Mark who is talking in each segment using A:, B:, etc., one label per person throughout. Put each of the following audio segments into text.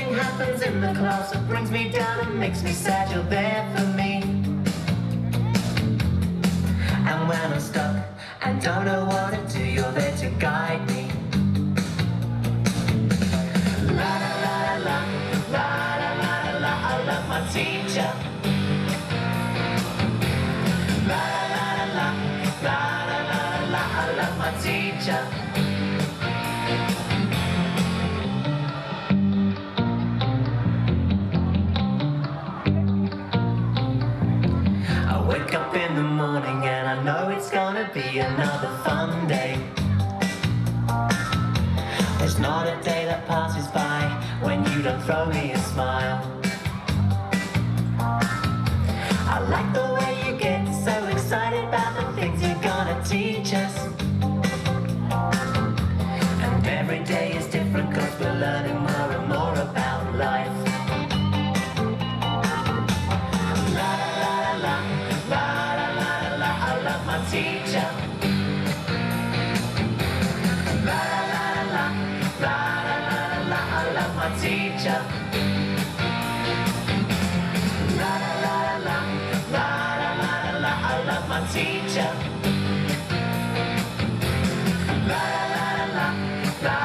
A: something happens in the class that brings me down and makes me sad, you're there for me. And when I'm stuck and don't know what to do, you're there to guide me. La la la la la la la la la, I love my teacher. La la la la la la la la, I love my teacher. Wake up in the morning and I know it's gonna be another fun day. There's not a day that passes by when you don't throw me a smile. I like the way you get so excited about the things you're gonna teach us. And every day is different cause we're learning more and more about life. Teacher. La la la la la la la la, I love my teacher. La la la la la la la la, I love my teacher. La la la la la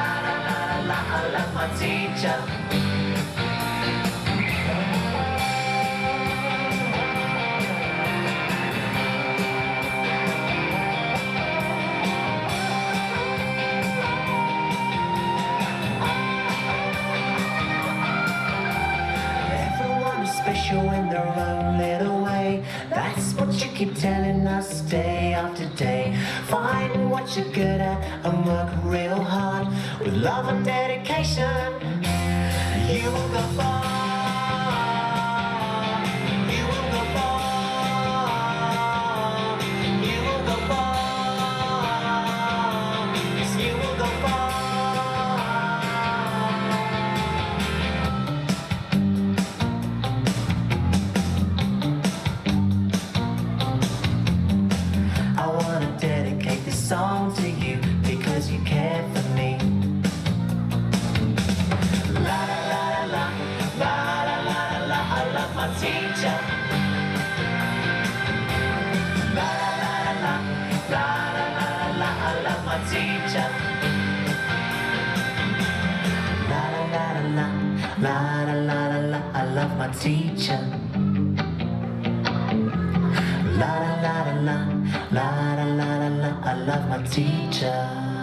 A: la la, I love my teacher. Special in their own little way. That's what you keep telling us day after day. Find what you're good at and work real hard with love and dedication. You will go far. You will go far. You will go far. Yes, you will go far. Song to you because you care for me. La la la la la la la la, I love my teacher. La la la la la la la la, I love my teacher. La la la la la la la la, I love my teacher. La la la la la la la la la, I love my teacher.